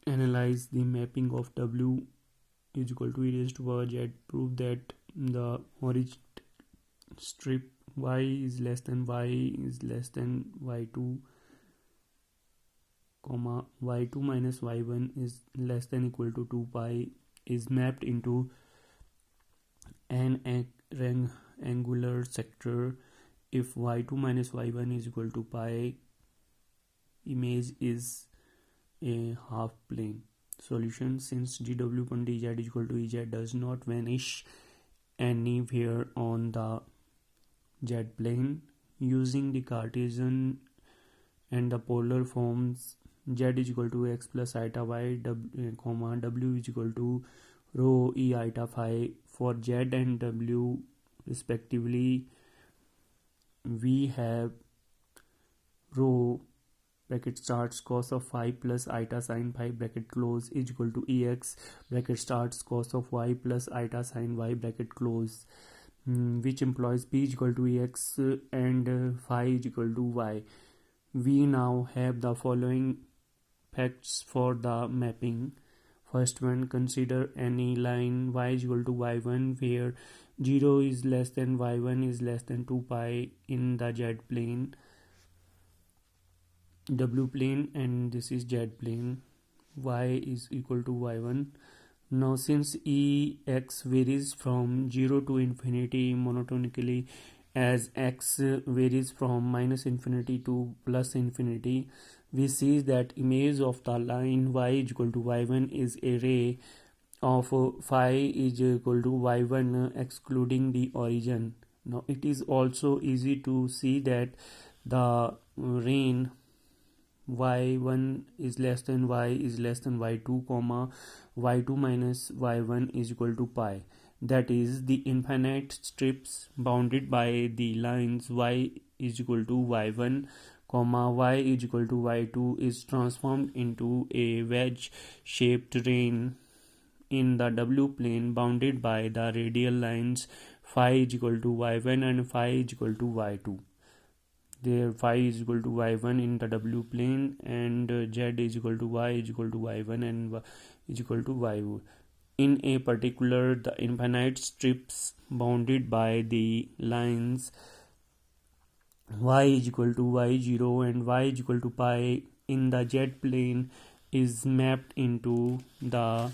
Analyze the mapping of W is equal to e raised to power z. Prove that the origin strip y is less than y2, comma y2 minus y1 is less than equal to 2 pi is mapped into an angular sector if y2 minus y1 is equal to pi. Image is a half plane. Solution: since dw.dz is equal to ez does not vanish anywhere on the z plane, using the Cartesian and the polar forms z is equal to x plus eta y, w is equal to rho e eta phi for z and w respectively. We have rho bracket starts cos of phi plus eta sin phi bracket close is equal to ex bracket starts cos of y plus eta sin y bracket close, which implies p is equal to ex and phi is equal to y. We now have the following facts for the mapping. First one, consider any line y is equal to y1 where 0 is less than y1 is less than 2 pi in the z plane, w plane, and this is z plane. Y is equal to y1. Now since ex varies from 0 to infinity monotonically as x varies from minus infinity to plus infinity, we see that image of the line y is equal to y1 is a ray of phi is equal to y1 excluding the origin. Now it is also easy to see that the ray y1 is less than y is less than y2, comma y2 minus y1 is equal to pi. That is, the infinite strips bounded by the lines y is equal to y1, comma y is equal to y2 is transformed into a wedge-shaped ray in the w plane bounded by the radial lines phi is equal to y1 and phi is equal to y2. There phi is equal to y1 in the w plane and z is equal to y is equal to y1 and y is equal to y2. In a particular, the infinite strips bounded by the lines y is equal to y0 and y is equal to pi in the z plane is mapped into the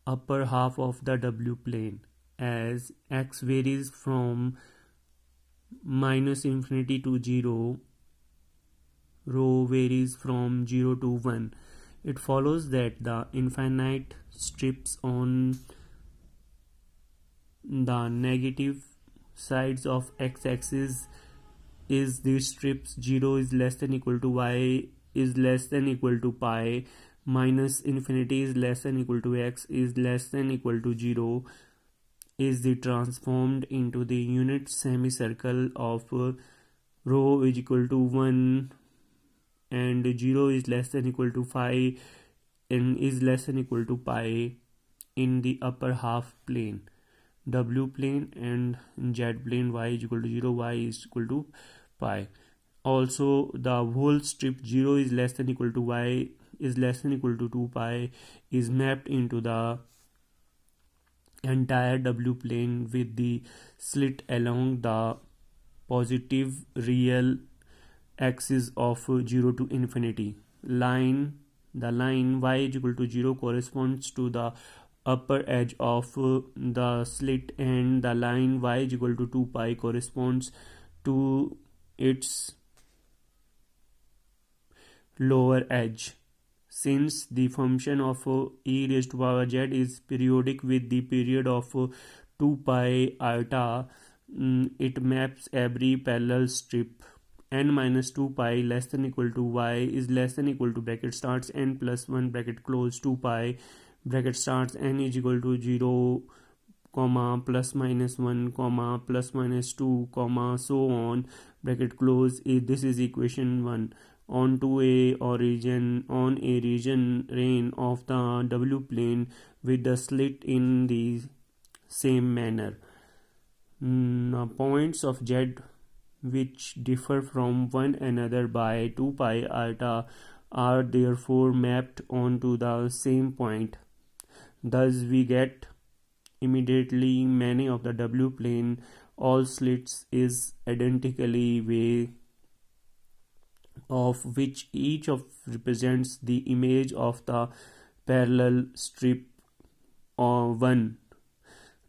upper half of the w plane. As x varies from minus infinity to 0, rho varies from 0 to 1. It follows that the infinite strips on the negative sides of x-axis is the strips 0 is less than equal to y is less than equal to pi, minus infinity is less than equal to x is less than equal to 0, is the transformed into the unit semicircle of rho is equal to 1 and 0 is less than equal to phi and is less than equal to pi in the upper half plane, w plane, and z plane y is equal to 0, y is equal to pi. Also, the whole strip 0 is less than equal to y is less than equal to 2 pi is mapped into the entire w plane with the slit along the positive real axis of 0 to infinity. The line y is equal to 0 corresponds to the upper edge of the slit and the line y is equal to 2 pi corresponds to its lower edge. Since the function of e raised to power z is periodic with the period of 2 pi iota, it maps every parallel strip n minus 2 pi less than equal to y is less than equal to bracket starts n plus 1 bracket close 2 pi bracket starts n is equal to 0, comma plus minus 1, comma plus minus 2, comma so on bracket close. This is equation 1 onto a region ray of the w plane with the slit in the same manner. Points of z which differ from one another by 2 pi iota are therefore mapped onto the same point. Thus we get immediately many of the W plane all slits is identically way of which each of represents the image of the parallel strip or one.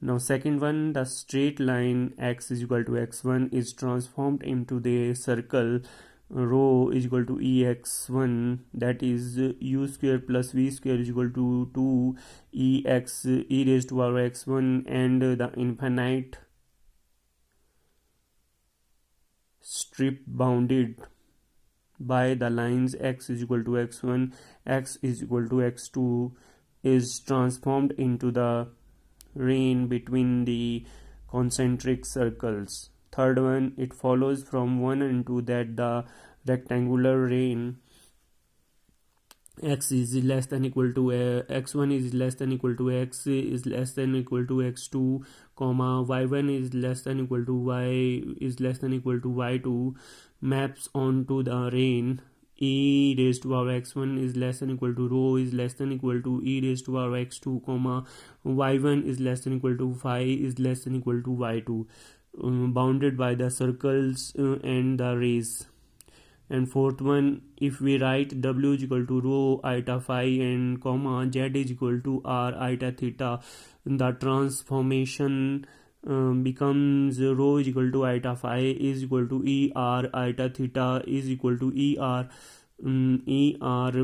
Now second one, the straight line x is equal to x1 is transformed into the circle rho is equal to ex1, that is u square plus v square is equal to 2 ex e raised to power x1, and the infinite strip bounded by the lines x is equal to x1, x is equal to x2 is transformed into the reign between the concentric circles. Third one, it follows from 1 and 2 that the rectangular reign x is less than equal to x1 is less than equal to x is less than equal to x2, comma y1 is less than equal to y is less than equal to y2 maps onto the reign e raised to power x1 is less than equal to rho is less than equal to e raised to power x2, comma y1 is less than equal to phi is less than equal to y2, bounded by the circles and the rays. And fourth one, if we write w is equal to rho iota phi and comma z is equal to r iota theta, the transformation becomes rho is equal to iota phi is equal to er iota theta is equal to er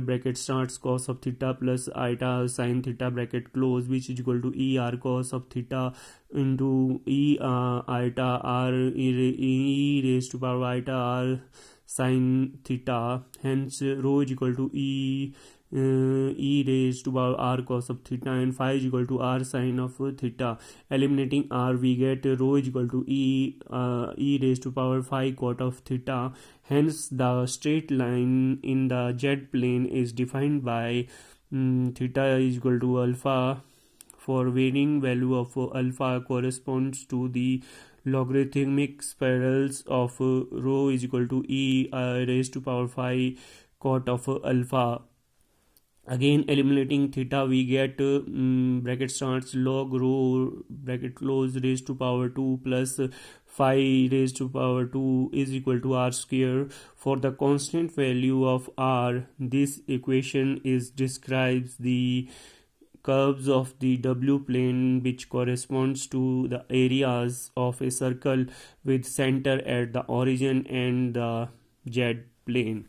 bracket starts cos of theta plus iota sin theta bracket close, which is equal to er cos of theta into iota r e raised to power iota r sin theta. Hence rho is equal to e raised to power r cos of theta, and phi is equal to r sin of theta. Eliminating r, we get rho is equal to e raised to power phi cot of theta. Hence the straight line in the z plane is defined by theta is equal to alpha, for varying value of alpha corresponds to the logarithmic spirals of rho is equal to e raised to power phi cot of alpha. Again eliminating theta, we get bracket starts log rho bracket close raised to power 2 plus phi raised to power 2 is equal to r square. For the constant value of r, this equation describes the curves of the W plane, which corresponds to the areas of a circle with center at the origin and the Z plane.